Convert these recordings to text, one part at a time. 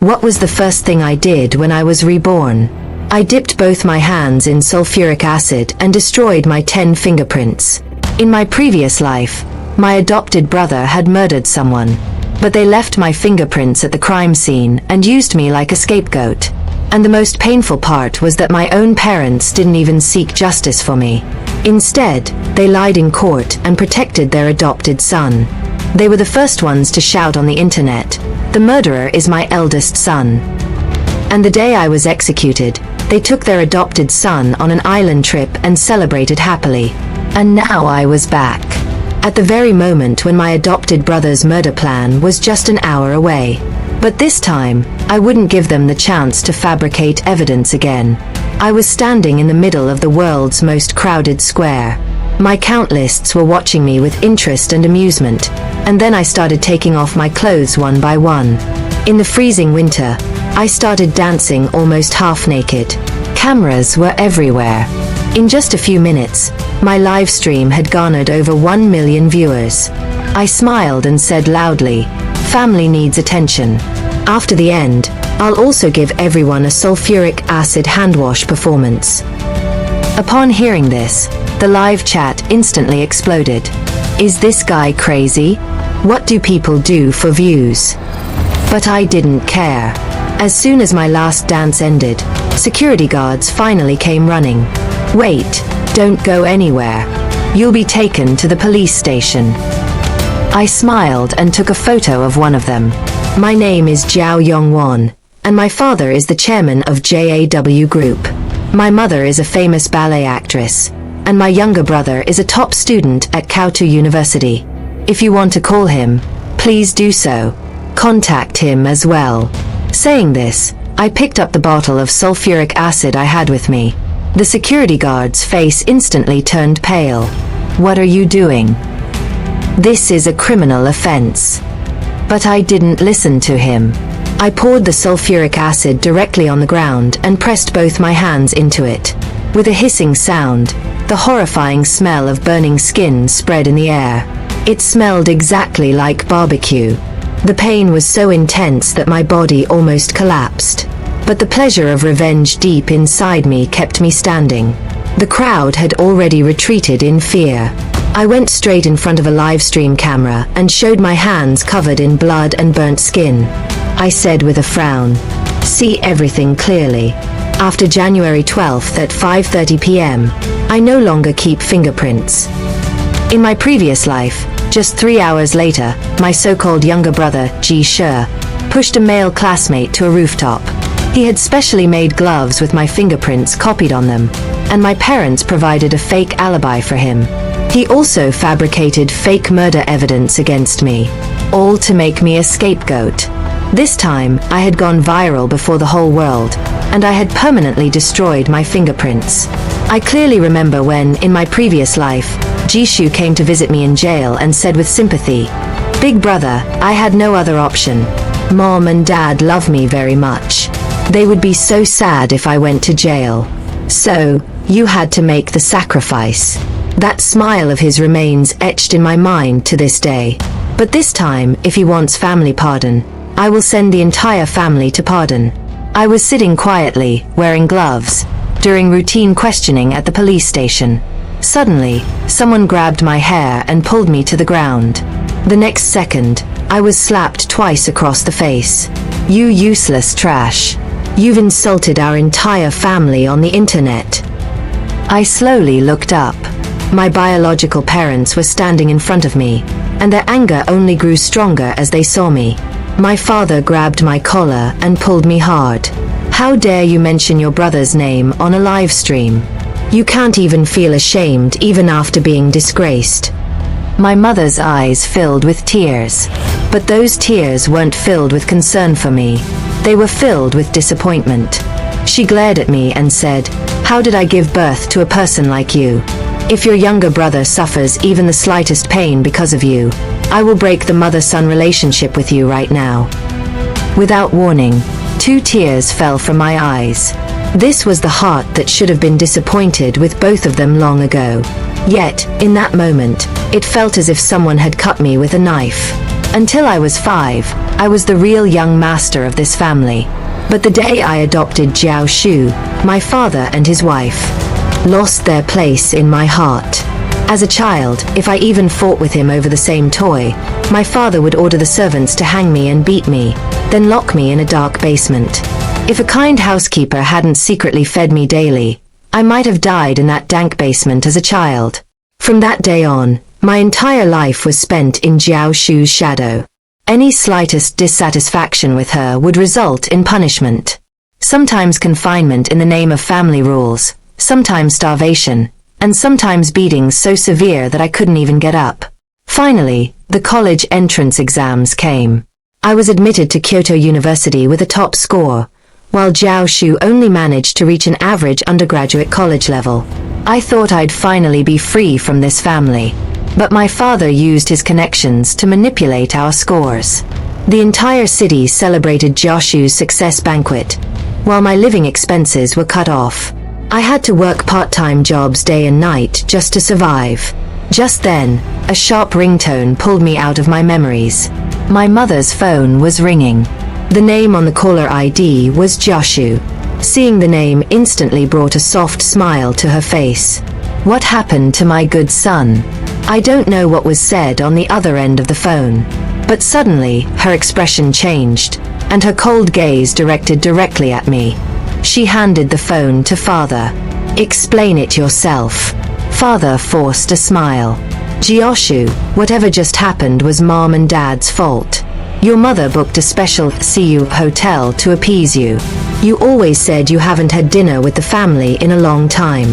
What was the first thing I did when I was reborn? I dipped both my hands in sulfuric acid and destroyed my 10 fingerprints. In my previous life, my adopted brother had murdered someone, but they left my fingerprints at the crime scene and used me like a scapegoat. And the most painful part was that my own parents didn't even seek justice for me. Instead, they lied in court and protected their adopted son. They were the first ones to shout on the internet, "The murderer is my eldest son." And the day I was executed, they took their adopted son on an island trip and celebrated happily. And now I was back, at the very moment when my adopted brother's murder plan was just an hour away. But this time, I wouldn't give them the chance to fabricate evidence again. I was standing in the middle of the world's most crowded square. My count lists were watching me with interest and amusement, and then I started taking off my clothes one by one. In the freezing winter, I started dancing almost half naked. Cameras were everywhere. In just a few minutes, my live stream had garnered over 1 million viewers. I smiled and said loudly, "Family needs attention." After the end, I'll also give everyone a sulfuric acid hand wash performance. Upon hearing this, the live chat instantly exploded. Is this guy crazy? What do people do for views? But I didn't care. As soon as my last dance ended, security guards finally came running. "Wait, don't go anywhere. You'll be taken to the police station." I smiled and took a photo of one of them. My name is Jiao Yongwon, and my father is the chairman of JAW Group. My mother is a famous ballet actress, and my younger brother is a top student at Kautu University. If you want to call him, please do so. Contact him as well. Saying this, I picked up the bottle of sulfuric acid I had with me. The security guard's face instantly turned pale. "What are you doing? This is a criminal offense." But I didn't listen to him. I poured the sulfuric acid directly on the ground and pressed both my hands into it. With a hissing sound, the horrifying smell of burning skin spread in the air. It smelled exactly like barbecue. The pain was so intense that my body almost collapsed. But the pleasure of revenge deep inside me kept me standing. The crowd had already retreated in fear. I went straight in front of a live stream camera and showed my hands covered in blood and burnt skin. I said with a frown, "See everything clearly. After January 12th at 5:30 p.m., I no longer keep fingerprints." In my previous life, just 3 hours later, my so-called younger brother, Ji She, pushed a male classmate to a rooftop. He had specially made gloves with my fingerprints copied on them, and my parents provided a fake alibi for him. He also fabricated fake murder evidence against me, all to make me a scapegoat. This time, I had gone viral before the whole world, and I had permanently destroyed my fingerprints. I clearly remember when, in my previous life, Jishu came to visit me in jail and said with sympathy, "Big brother, I had no other option. Mom and Dad love me very much. They would be so sad if I went to jail. So, you had to make the sacrifice." That smile of his remains etched in my mind to this day. But this time, if he wants family pardon, I will send the entire family to pardon. I was sitting quietly, wearing gloves, during routine questioning at the police station. Suddenly, someone grabbed my hair and pulled me to the ground. The next second, I was slapped twice across the face. "You useless trash. You've insulted our entire family on the internet." I slowly looked up. My biological parents were standing in front of me, and their anger only grew stronger as they saw me. My father grabbed my collar and pulled me hard. "How dare you mention your brother's name on a live stream? You can't even feel ashamed even after being disgraced." My mother's eyes filled with tears. But those tears weren't filled with concern for me. They were filled with disappointment. She glared at me and said, "How did I give birth to a person like you? If your younger brother suffers even the slightest pain because of you, I will break the mother-son relationship with you right now." Without warning, 2 tears fell from my eyes. This was the heart that should have been disappointed with both of them long ago. Yet, in that moment, it felt as if someone had cut me with a knife. Until I was 5, I was the real young master of this family. But the day I adopted Jiao Shu, my father and his wife lost their place in my heart. As a child, if I even fought with him over the same toy, my father would order the servants to hang me and beat me, then lock me in a dark basement. If a kind housekeeper hadn't secretly fed me daily, I might have died in that dank basement as a child. From that day on, my entire life was spent in Jiao Shu's shadow. Any slightest dissatisfaction with her would result in punishment. Sometimes confinement in the name of family rules, sometimes starvation, and sometimes beatings so severe that I couldn't even get up. Finally, the college entrance exams came. I was admitted to Kyoto University with a top score, while Jiao Shu only managed to reach an average undergraduate college level. I thought I'd finally be free from this family. But my father used his connections to manipulate our scores. The entire city celebrated Jiao Shu's success banquet, while my living expenses were cut off. I had to work part-time jobs day and night just to survive. Just then, a sharp ringtone pulled me out of my memories. My mother's phone was ringing. The name on the caller ID was Jiao Shu. Seeing the name instantly brought a soft smile to her face. What happened to my good son? I don't know what was said on the other end of the phone, but suddenly her expression changed, and her cold gaze directed directly at me. She handed the phone to father. Explain it yourself. Father forced a smile. Jiao Shu, whatever just happened was mom and dad's fault. Your mother booked a special CU hotel to appease you. You always said you haven't had dinner with the family in a long time.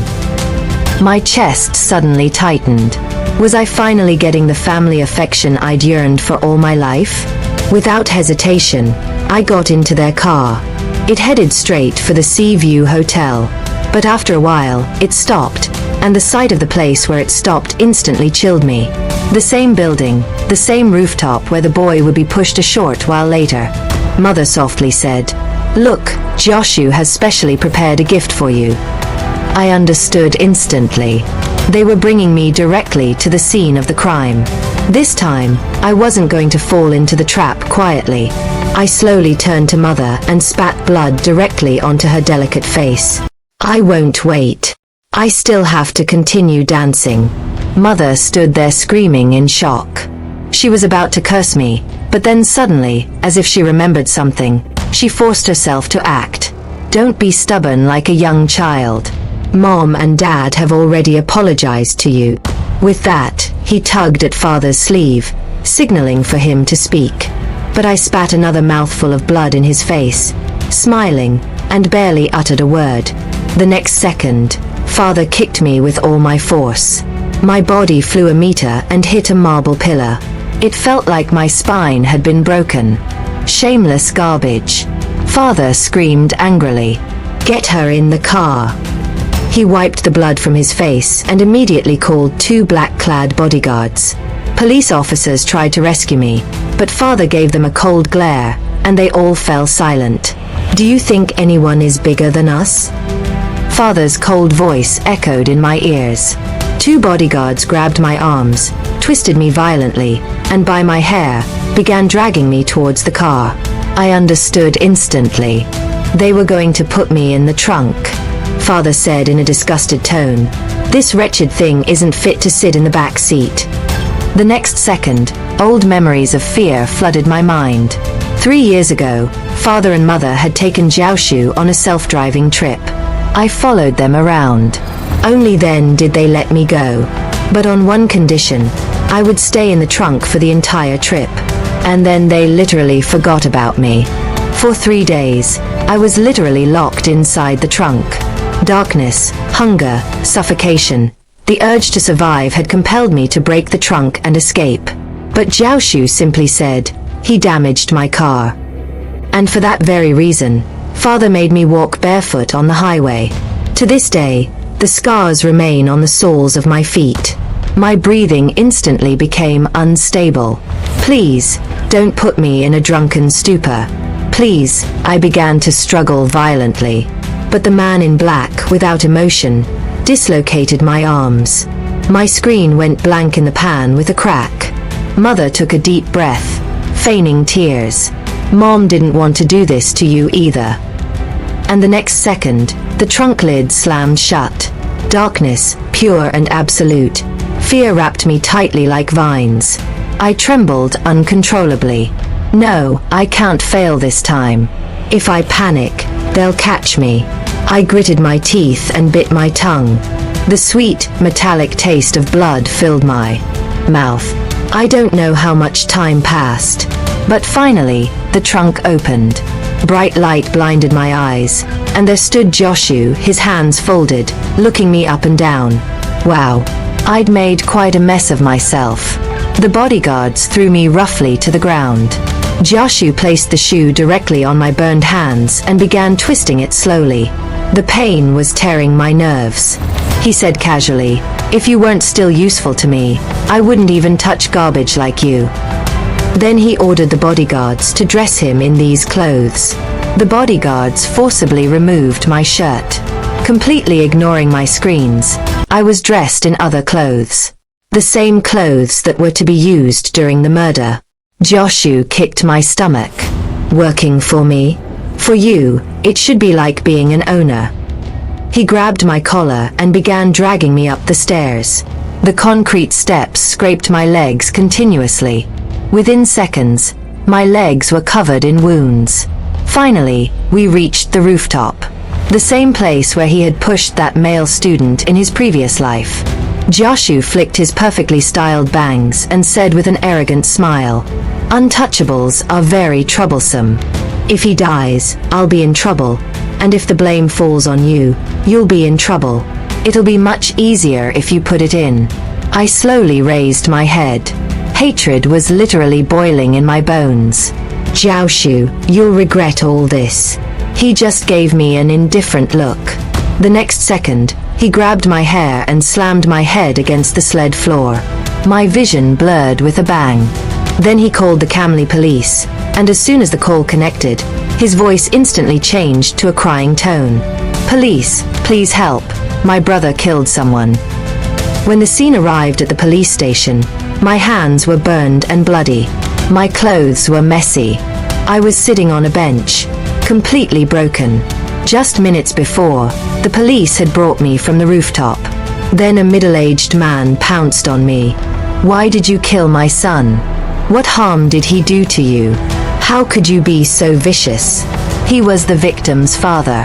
My chest suddenly tightened. Was I finally getting the family affection I'd yearned for all my life? Without hesitation, I got into their car. It headed straight for the Sea View Hotel. But after a while, it stopped, and the sight of the place where it stopped instantly chilled me. The same building, the same rooftop where the boy would be pushed a short while later. Mother softly said, "Look, Jiao Shu has specially prepared a gift for you." I understood instantly. They were bringing me directly to the scene of the crime. This time, I wasn't going to fall into the trap quietly. I slowly turned to Mother and spat blood directly onto her delicate face. I won't wait. I still have to continue dancing. Mother stood there screaming in shock. She was about to curse me, but then suddenly, as if she remembered something, she forced herself to act. Don't be stubborn like a young child. Mom and Dad have already apologized to you. With that, he tugged at Father's sleeve, signaling for him to speak. But I spat another mouthful of blood in his face, smiling, and barely uttered a word. The next second, Father kicked me with all my force. My body flew a meter and hit a marble pillar. It felt like my spine had been broken. Shameless garbage. Father screamed angrily. Get her in the car. He wiped the blood from his face and immediately called 2 black-clad bodyguards. Police officers tried to rescue me, but Father gave them a cold glare, and they all fell silent. Do you think anyone is bigger than us? Father's cold voice echoed in my ears. 2 bodyguards grabbed my arms, twisted me violently, and by my hair, began dragging me towards the car. I understood instantly. They were going to put me in the trunk. Father said in a disgusted tone. This wretched thing isn't fit to sit in the back seat. The next second, old memories of fear flooded my mind. 3 years ago, Father and Mother had taken Jiao Shu on a self-driving trip. I followed them around. Only then did they let me go. But on one condition, I would stay in the trunk for the entire trip. And then they literally forgot about me. For 3 days, I was literally locked inside the trunk. Darkness, hunger, suffocation. The urge to survive had compelled me to break the trunk and escape. But Jiao Shu simply said, he damaged my car. And for that very reason, Father made me walk barefoot on the highway. To this day, the scars remain on the soles of my feet. My breathing instantly became unstable. Please, don't put me in a drunken stupor. Please, I began to struggle violently. But the man in black, without emotion, dislocated my arms. My screen went blank in the pan with a crack. Mother took a deep breath, feigning tears. Mom didn't want to do this to you either. And the next second, the trunk lid slammed shut. Darkness, pure and absolute. Fear wrapped me tightly like vines. I trembled uncontrollably. No, I can't fail this time. If I panic, they'll catch me. I gritted my teeth and bit my tongue. The sweet, metallic taste of blood filled my mouth. I don't know how much time passed, but finally, the trunk opened. Bright light blinded my eyes, and there stood Joshu, his hands folded, looking me up and down. Wow, I'd made quite a mess of myself. The bodyguards threw me roughly to the ground. Joshu placed the shoe directly on my burned hands and began twisting it slowly. The pain was tearing my nerves. He said casually, "If you weren't still useful to me, I wouldn't even touch garbage like you." Then he ordered the bodyguards to dress him in these clothes. The bodyguards forcibly removed my shirt. Completely ignoring my screams, I was dressed in other clothes. The same clothes that were to be used during the murder. Joshu kicked my stomach. "Working for me? For you, it should be like being an owner." He grabbed my collar and began dragging me up the stairs. The concrete steps scraped my legs continuously. Within seconds, my legs were covered in wounds. Finally, we reached the rooftop. The same place where he had pushed that male student in his previous life. Joshu flicked his perfectly styled bangs and said with an arrogant smile, "Untouchables are very troublesome. If he dies, I'll be in trouble, and if the blame falls on you, you'll be in trouble. It'll be much easier if you put it in." I slowly raised my head. Hatred was literally boiling in my bones. "Jiaoshu, you'll regret all this." He just gave me an indifferent look. The next second, he grabbed my hair and slammed my head against the sled floor. My vision blurred with a bang. Then he called the Camley police, and as soon as the call connected, his voice instantly changed to a crying tone. "Police, please help. My brother killed someone." When the scene arrived at the police station, my hands were burned and bloody. My clothes were messy. I was sitting on a bench, completely broken. Just minutes before, the police had brought me from the rooftop. Then a middle-aged man pounced on me. "Why did you kill my son? What harm did he do to you? How could you be so vicious?" He was the victim's father.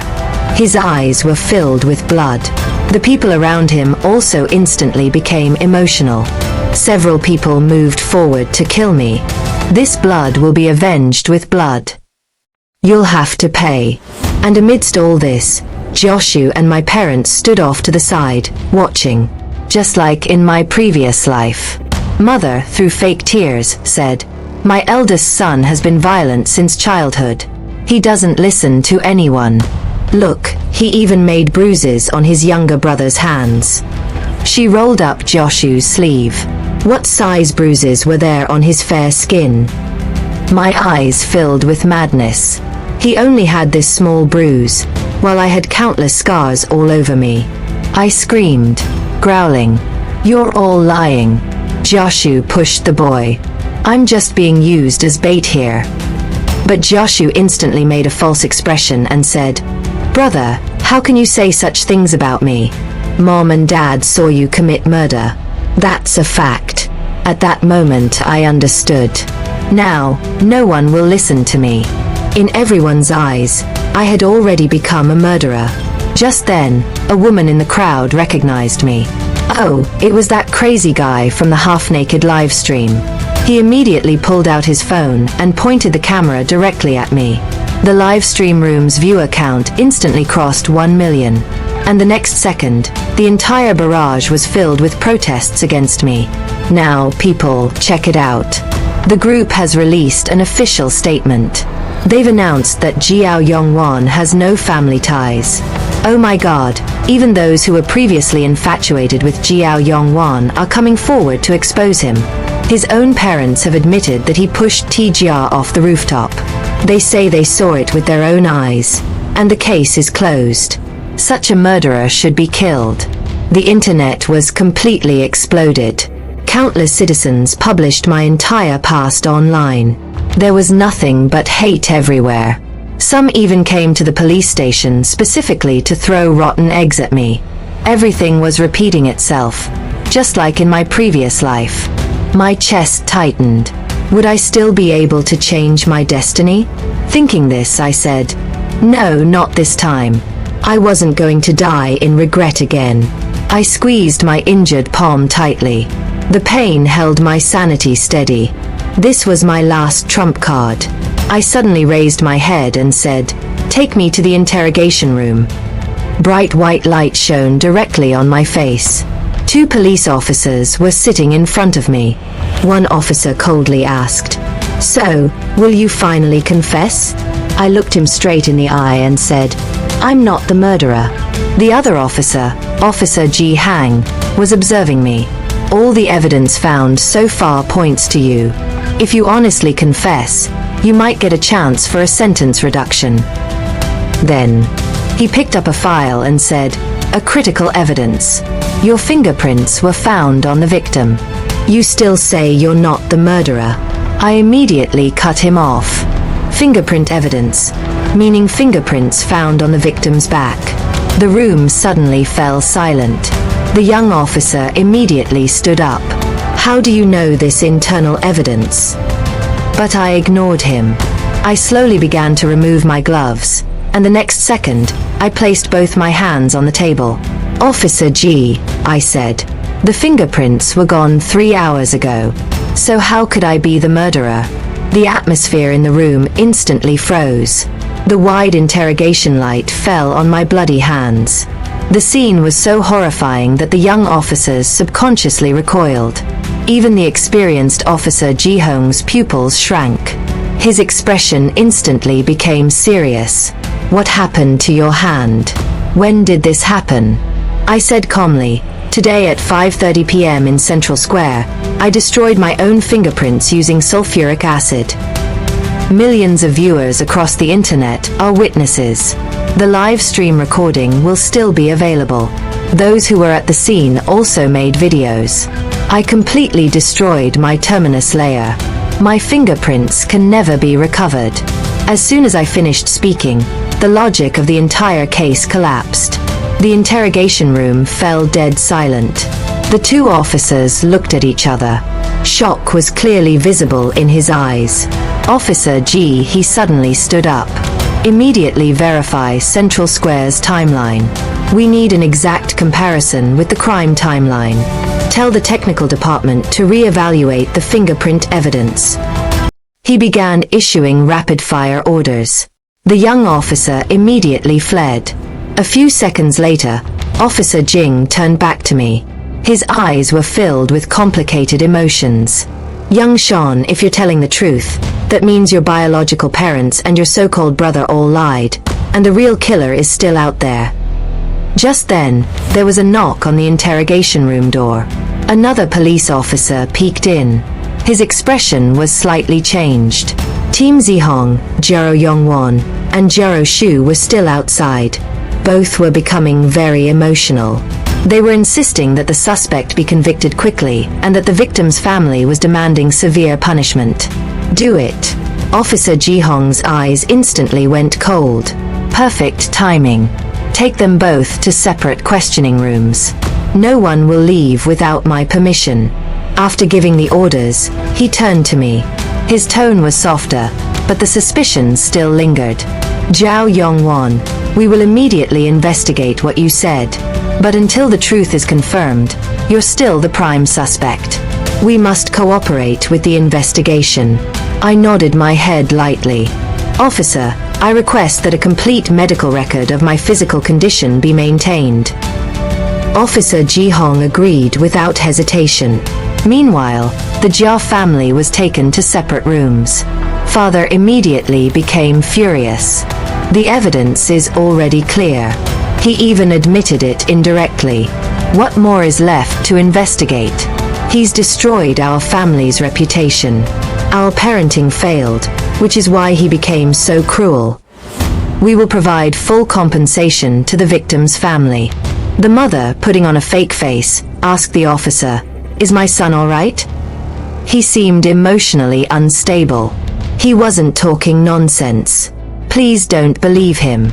His eyes were filled with blood. The people around him also instantly became emotional. Several people moved forward to kill me. "This blood will be avenged with blood. You'll have to pay." And amidst all this, Joshu and my parents stood off to the side, watching. Just like in my previous life. Mother, through fake tears, said, "My eldest son has been violent since childhood. He doesn't listen to anyone. Look, he even made bruises on his younger brother's hands." She rolled up Joshu's sleeve. What size bruises were there on his fair skin? My eyes filled with madness. He only had this small bruise, while I had countless scars all over me. I screamed, growling, "You're all lying." Joshu pushed the boy. "I'm just being used as bait here." But Joshu instantly made a false expression and said, "Brother, how can you say such things about me? Mom and Dad saw you commit murder. That's a fact." At that moment I understood. Now, no one will listen to me. In everyone's eyes, I had already become a murderer. Just then, a woman in the crowd recognized me. Oh, it was that crazy guy from the half-naked live stream. He immediately pulled out his phone and pointed the camera directly at me. The live stream room's viewer count instantly crossed 1 million. And the next second, the entire barrage was filled with protests against me. Now, people, check it out. The group has released an official statement. They've announced that Jiao Yongwan has no family ties. Oh my god, even those who were previously infatuated with Jiao Yongwan are coming forward to expose him. His own parents have admitted that he pushed Jia off the rooftop. They say they saw it with their own eyes, and the case is closed. Such a murderer should be killed. The internet was completely exploded. Countless citizens published my entire past online. There was nothing but hate everywhere. Some even came to the police station specifically to throw rotten eggs at me. Everything was repeating itself, just like in my previous life. My chest tightened. Would I still be able to change my destiny? Thinking this, I said, "No, not this time. I wasn't going to die in regret again." I squeezed my injured palm tightly. The pain held my sanity steady. This was my last trump card. I suddenly raised my head and said, "Take me to the interrogation room." Bright white light shone directly on my face. 2 police officers were sitting in front of me. One officer coldly asked, "So, will you finally confess?" I looked him straight in the eye and said, "I'm not the murderer." The other officer, Officer Ji Hang, was observing me. "All the evidence found so far points to you. If you honestly confess, you might get a chance for a sentence reduction." Then, he picked up a file and said, "A critical evidence. Your fingerprints were found on the victim. You still say you're not the murderer." I immediately cut him off. Fingerprint evidence, meaning fingerprints found on the victim's back. The room suddenly fell silent. The young officer immediately stood up. "How do you know this internal evidence?" But I ignored him. I slowly began to remove my gloves, and the next second, I placed both my hands on the table. "Officer G," I said, "the fingerprints were gone 3 hours ago. So how could I be the murderer?" The atmosphere in the room instantly froze. The wide interrogation light fell on my bloody hands. The scene was so horrifying that the young officers subconsciously recoiled. Even the experienced Officer Ji Hong's pupils shrank. His expression instantly became serious. "What happened to your hand? When did this happen?" I said calmly, "Today at 5:30 p.m. in Central Square, I destroyed my own fingerprints using sulfuric acid." Millions of viewers across the internet are witnesses. The live stream recording will still be available. Those who were at the scene also made videos. I completely destroyed my terminus layer. My fingerprints can never be recovered. As soon as I finished speaking, the logic of the entire case collapsed. The interrogation room fell dead silent. The 2 officers looked at each other. Shock was clearly visible in his eyes. "Officer G," he suddenly stood up. "Immediately verify Central Square's timeline. We need an exact comparison with the crime timeline. Tell the technical department to re-evaluate the fingerprint evidence." He began issuing rapid-fire orders. The young officer immediately fled. A few seconds later, Officer Jing turned back to me. His eyes were filled with complicated emotions. "Young Sean, if you're telling the truth, that means your biological parents and your so-called brother all lied, and the real killer is still out there." Just then, there was a knock on the interrogation room door. Another police officer peeked in. His expression was slightly changed. Team Zihong, Jero Yongwon, and Jero Shu were still outside. Both were becoming very emotional. They were insisting that the suspect be convicted quickly and that the victim's family was demanding severe punishment. "Do it." Officer Jihong's eyes instantly went cold. "Perfect timing. Take them both to separate questioning rooms. No one will leave without my permission." After giving the orders, he turned to me. His tone was softer, but the suspicions still lingered. "Zhao Yongwon, we will immediately investigate what you said. But until the truth is confirmed, you're still the prime suspect. We must cooperate with the investigation." I nodded my head lightly. "Officer, I request that a complete medical record of my physical condition be maintained." Officer Jihong agreed without hesitation. Meanwhile, the Jia family was taken to separate rooms. Father immediately became furious. "The evidence is already clear." He even admitted it indirectly. "What more is left to investigate? He's destroyed our family's reputation. Our parenting failed, which is why he became so cruel. We will provide full compensation to the victim's family." The mother, putting on a fake face, asked the officer, "Is my son all right?" He seemed emotionally unstable. He wasn't talking nonsense. Please don't believe him.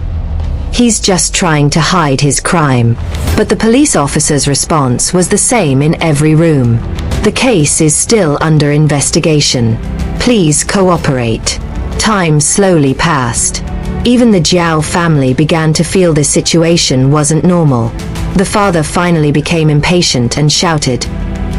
He's just trying to hide his crime. But the police officer's response was the same in every room. The case is still under investigation. Please cooperate. Time slowly passed. Even the Jiao family began to feel this situation wasn't normal. The father finally became impatient and shouted,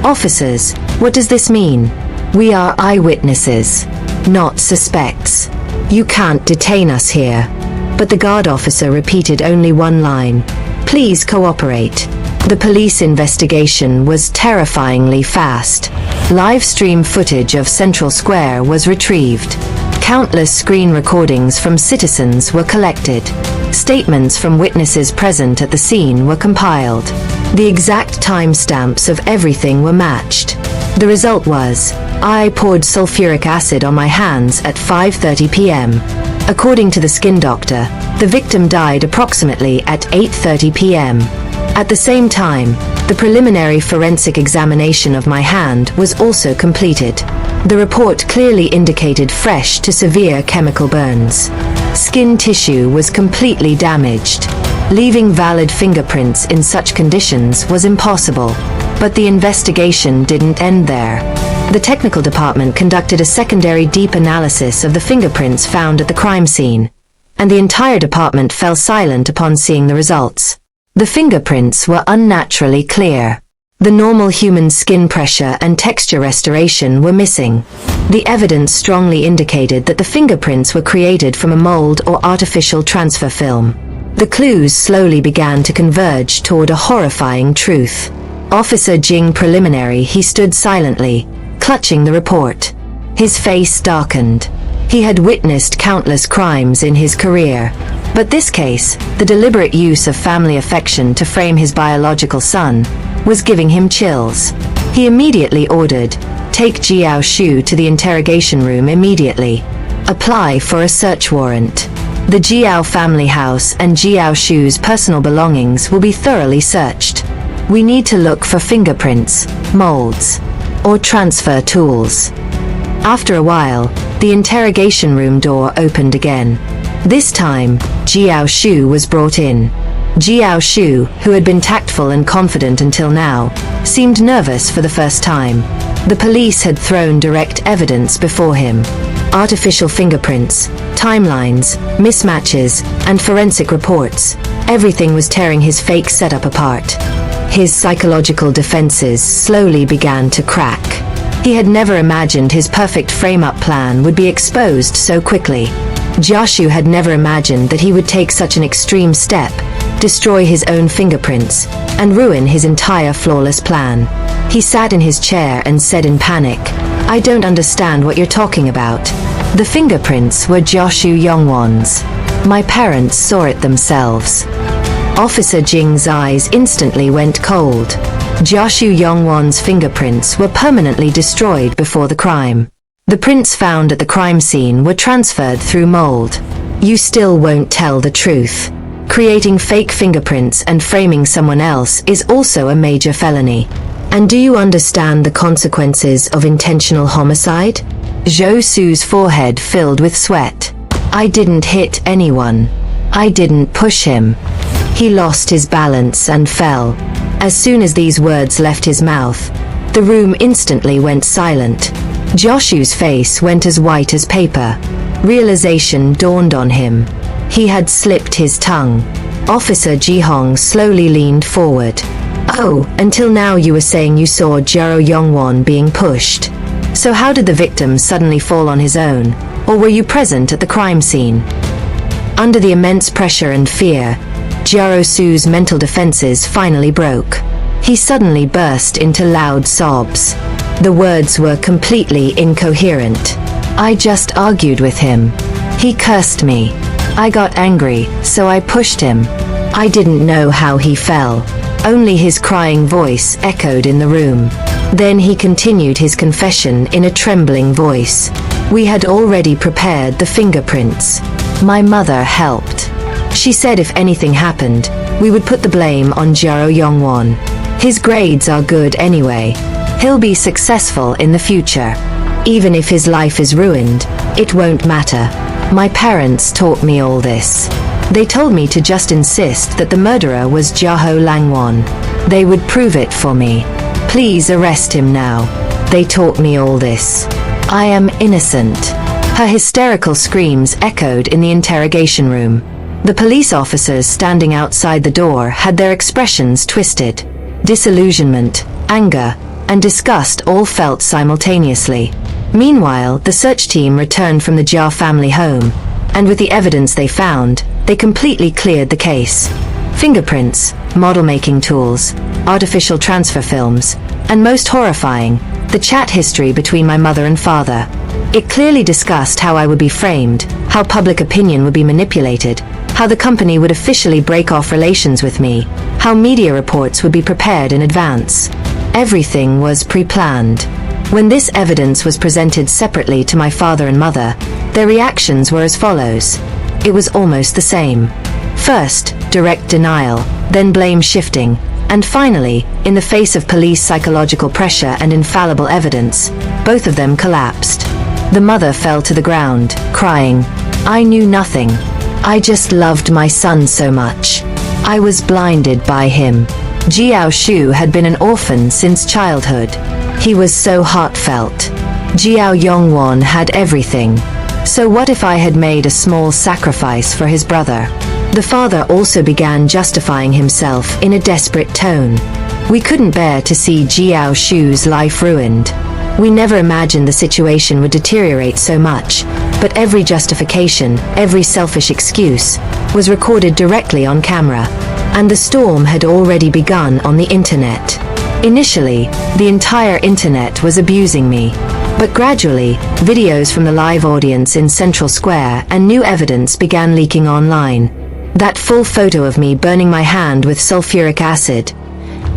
"Officers, what does this mean? We are eyewitnesses, not suspects. You can't detain us here." But the guard officer repeated only one line, "Please cooperate." The police investigation was terrifyingly fast. Live stream footage of Central Square was retrieved. Countless screen recordings from citizens were collected. Statements from witnesses present at the scene were compiled. The exact timestamps of everything were matched. The result was, I poured sulfuric acid on my hands at 5:30 p.m. According to the skin doctor, the victim died approximately at 8:30 p.m. At the same time, the preliminary forensic examination of my hand was also completed. The report clearly indicated fresh to severe chemical burns. Skin tissue was completely damaged. Leaving valid fingerprints in such conditions was impossible. But the investigation didn't end there. The technical department conducted a secondary deep analysis of the fingerprints found at the crime scene, and the entire department fell silent upon seeing the results. The fingerprints were unnaturally clear. The normal human skin pressure and texture restoration were missing. The evidence strongly indicated that the fingerprints were created from a mold or artificial transfer film. The clues slowly began to converge toward a horrifying truth. Officer Jing preliminary, he stood silently, clutching the report. His face darkened. He had witnessed countless crimes in his career. But this case, the deliberate use of family affection to frame his biological son, was giving him chills. He immediately ordered, "Take Jiao Shu to the interrogation room immediately. Apply for a search warrant. The Jiao family house and Jiao Shu's personal belongings will be thoroughly searched. We need to look for fingerprints, molds, or transfer tools." After a while, the interrogation room door opened again. This time, Jiao Shu was brought in. Jiao Shu, who had been tactful and confident until now, seemed nervous for the first time. The police had thrown direct evidence before him. Artificial fingerprints, timelines, mismatches, and forensic reports. Everything was tearing his fake setup apart. His psychological defenses slowly began to crack. He had never imagined his perfect frame-up plan would be exposed so quickly. Jiashu had never imagined that he would take such an extreme step, destroy his own fingerprints, and ruin his entire flawless plan. He sat in his chair and said in panic, "I don't understand what you're talking about. The fingerprints were Jiashu Yongwon's. My parents saw it themselves." Officer Jing's eyes instantly went cold. Jiashu Yongwon's fingerprints were permanently destroyed before the crime. The prints found at the crime scene were transferred through mold. You still won't tell the truth. Creating fake fingerprints and framing someone else is also a major felony. And do you understand the consequences of intentional homicide? Zhou Su's forehead filled with sweat. "I didn't hit anyone. I didn't push him." He lost his balance and fell. As soon as these words left his mouth, the room instantly went silent. Joshu's face went as white as paper. Realization dawned on him. He had slipped his tongue. Officer Jihong slowly leaned forward. "Oh, until now you were saying you saw Jiro Yongwon being pushed. So how did the victim suddenly fall on his own? Or were you present at the crime scene?" Under the immense pressure and fear, Jiro Su's mental defenses finally broke. He suddenly burst into loud sobs. The words were completely incoherent. "I just argued with him. He cursed me. I got angry, so I pushed him. I didn't know how he fell." Only his crying voice echoed in the room. Then he continued his confession in a trembling voice. "We had already prepared the fingerprints. My mother helped. She said if anything happened, we would put the blame on Jiro Yongwon. His grades are good anyway. He'll be successful in the future. Even if his life is ruined, It won't matter. My parents taught me all this. They told me to just insist that the murderer was Jiaho Langwon. They would prove it for me. Please arrest him now. They taught me all this. I am innocent. Her hysterical screams echoed in the interrogation room. The police officers standing outside the door had their expressions twisted. Disillusionment, anger, and disgust all felt simultaneously. Meanwhile, the search team returned from the Jia family home, and with the evidence they found, they completely cleared the case. Fingerprints, model-making tools, artificial transfer films, and most horrifying, the chat history between my mother and father. It clearly discussed how I would be framed, how public opinion would be manipulated, how the company would officially break off relations with me, how media reports would be prepared in advance. Everything was pre-planned. When this evidence was presented separately to my father and mother, their reactions were as follows. It was almost the same. First, direct denial, then blame shifting, and finally, in the face of police psychological pressure and infallible evidence, both of them collapsed. The mother fell to the ground, crying, "I knew nothing. I just loved my son so much. I was blinded by him." Jiao Shu had been an orphan since childhood. He was so heartfelt. Jiao Yongwon had everything. So what if I had made a small sacrifice for his brother? The father also began justifying himself in a desperate tone. We couldn't bear to see Jiao Shu's life ruined. We never imagined the situation would deteriorate so much, but every justification, every selfish excuse, was recorded directly on camera. And the storm had already begun on the internet. Initially, the entire internet was abusing me. But gradually, videos from the live audience in Central Square and new evidence began leaking online. That full photo of me burning my hand with sulfuric acid.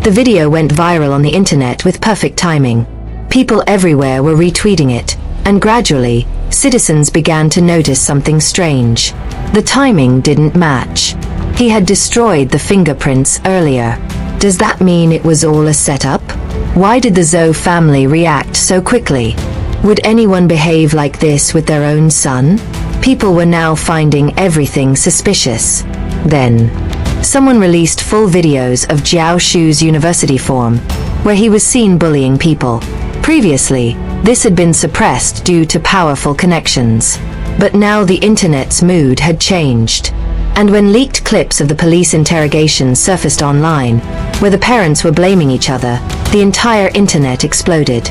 The video went viral on the internet with perfect timing. People everywhere were retweeting it, and gradually, citizens began to notice something strange. The timing didn't match. He had destroyed the fingerprints earlier. Does that mean it was all a setup? Why did the Zhou family react so quickly? Would anyone behave like this with their own son? People were now finding everything suspicious. Then, someone released full videos of Jiao Shu's university form, where he was seen bullying people. Previously, this had been suppressed due to powerful connections. But now the internet's mood had changed. And when leaked clips of the police interrogation surfaced online, where the parents were blaming each other, the entire internet exploded.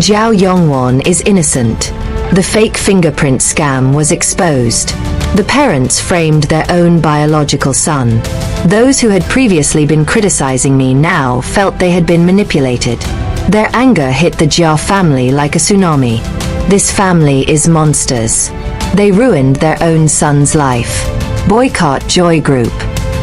Jiao Yongwon is innocent. The fake fingerprint scam was exposed. The parents framed their own biological son. Those who had previously been criticizing me now felt they had been manipulated. Their anger hit the Jia family like a tsunami. This family is monsters. They ruined their own son's life. Boycott Joy Group.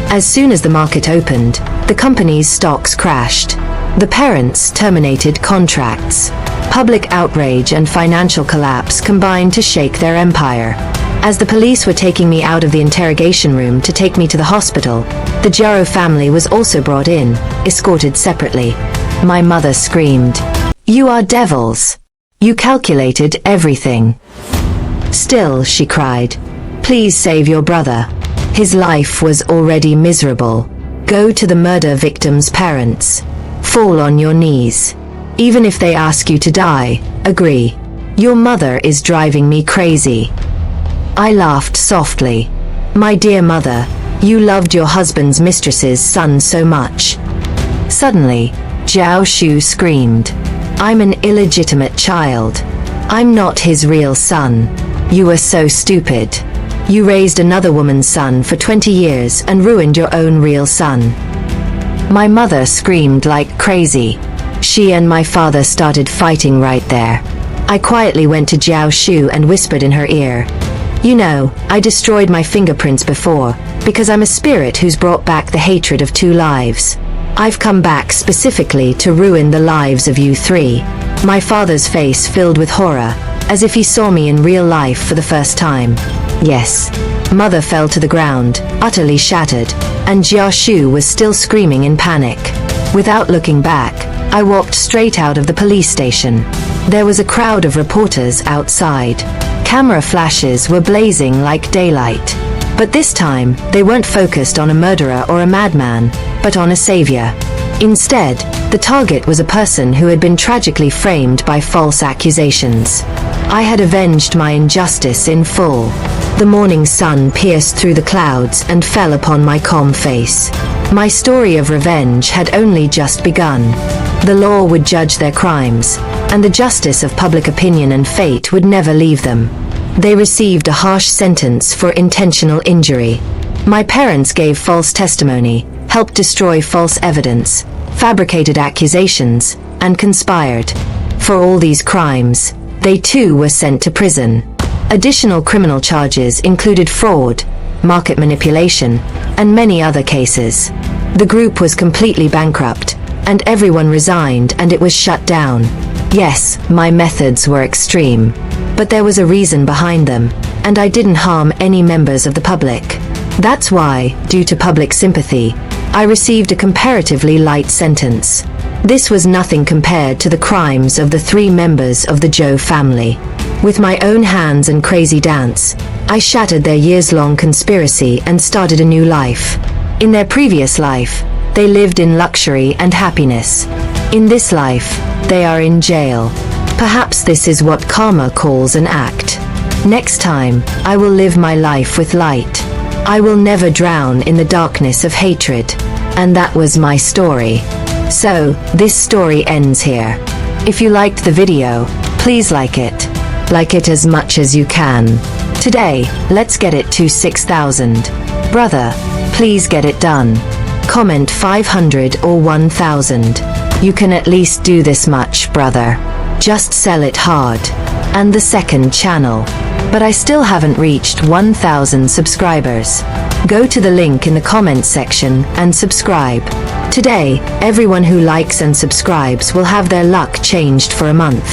As soon as the market opened, the company's stocks crashed. The parents terminated contracts. Public outrage and financial collapse combined to shake their empire. As the police were taking me out of the interrogation room to take me to the hospital, the Jaro family was also brought in, escorted separately. My mother screamed, "You are devils! You calculated everything." Still, she cried, "Please save your brother. His life was already miserable. Go to the murder victim's parents. Fall on your knees. Even if they ask you to die, agree. Your mother is driving me crazy." I laughed softly. "My dear mother, you loved your husband's mistress's son so much." Suddenly, Jiao Shu screamed, "I'm an illegitimate child. I'm not his real son. You are so stupid. You raised another woman's son for 20 years and ruined your own real son." My mother screamed like crazy. She and my father started fighting right there. I quietly went to Jiao Shu and whispered in her ear, "You know, I destroyed my fingerprints before, because I'm a spirit who's brought back the hatred of 2 lives. I've come back specifically to ruin the lives of you 3. My father's face filled with horror, as if he saw me in real life for the first time. Yes. Mother fell to the ground, utterly shattered, and Jia Shu was still screaming in panic. Without looking back, I walked straight out of the police station. There was a crowd of reporters outside. camera flashes were blazing like daylight. But this time, they weren't focused on a murderer or a madman, but on a savior. Instead, the target was a person who had been tragically framed by false accusations. I had avenged my injustice in full. The morning sun pierced through the clouds and fell upon my calm face. My story of revenge had only just begun. The law would judge their crimes, and the justice of public opinion and fate would never leave them. They received a harsh sentence for intentional injury. My parents gave false testimony, helped destroy false evidence, fabricated accusations, and conspired. For all these crimes, they too were sent to prison. Additional criminal charges included fraud, market manipulation, and many other cases. The group was completely bankrupt, and everyone resigned and it was shut down. Yes, my methods were extreme, but there was a reason behind them, and I didn't harm any members of the public. That's why, due to public sympathy, I received a comparatively light sentence. This was nothing compared to the crimes of the 3 members of the Joe family. With my own hands and crazy dance, I shattered their years-long conspiracy and started a new life. In their previous life, they lived in luxury and happiness. In this life, they are in jail. Perhaps this is what karma calls an act. Next time, I will live my life with light. I will never drown in the darkness of hatred. And that was my story. So, this story ends here. If you liked the video, please like it. Like it as much as you can. Today, let's get it to 6,000. Brother, please get it done. Comment 500 or 1,000. You can at least do this much, brother. Just sell it hard. And the second channel. But I still haven't reached 1,000 subscribers. Go to the link in the comments section and subscribe. Today, everyone who likes and subscribes will have their luck changed for a month.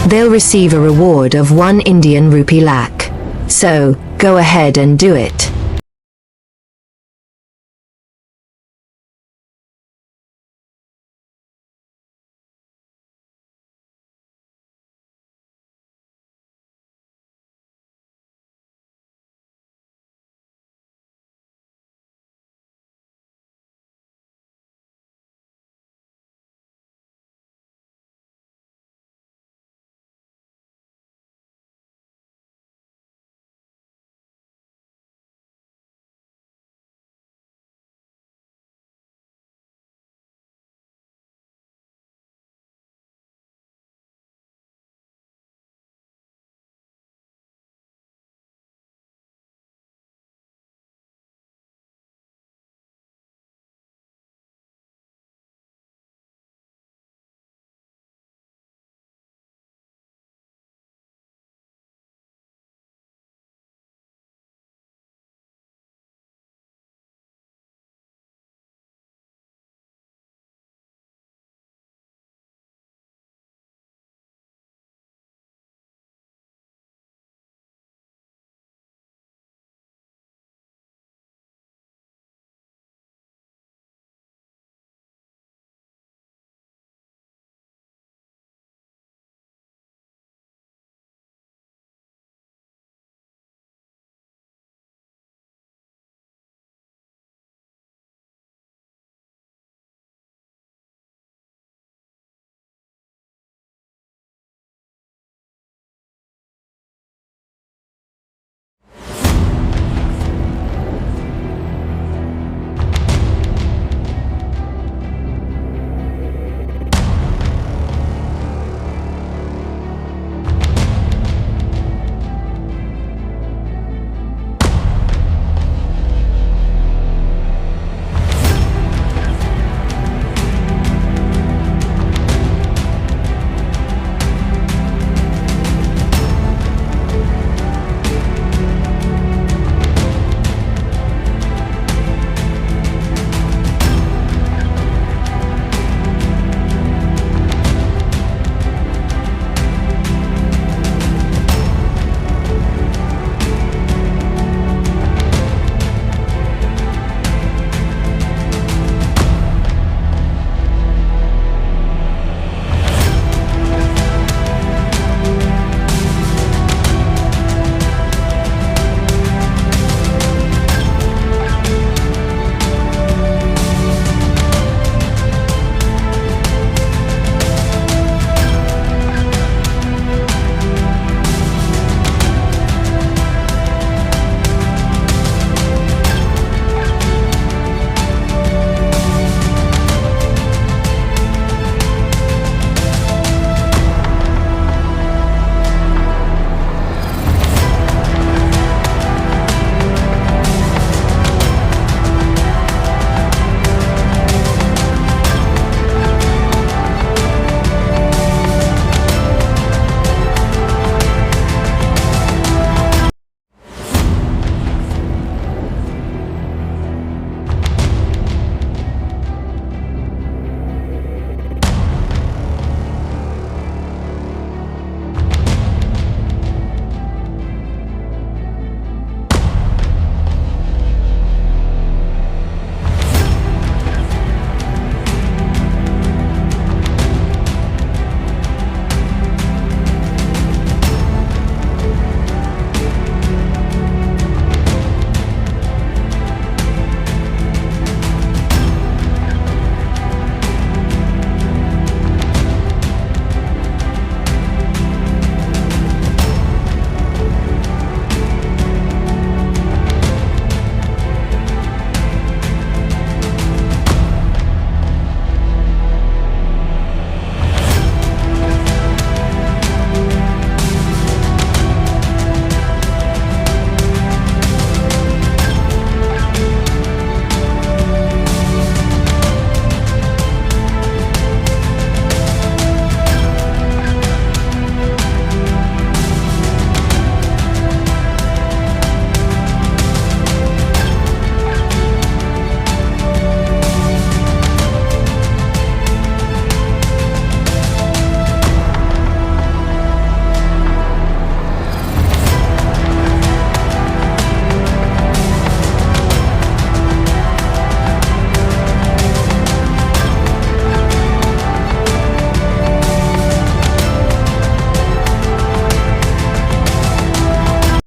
They'll receive a reward of 1 Indian rupee lakh. So, go ahead and do it.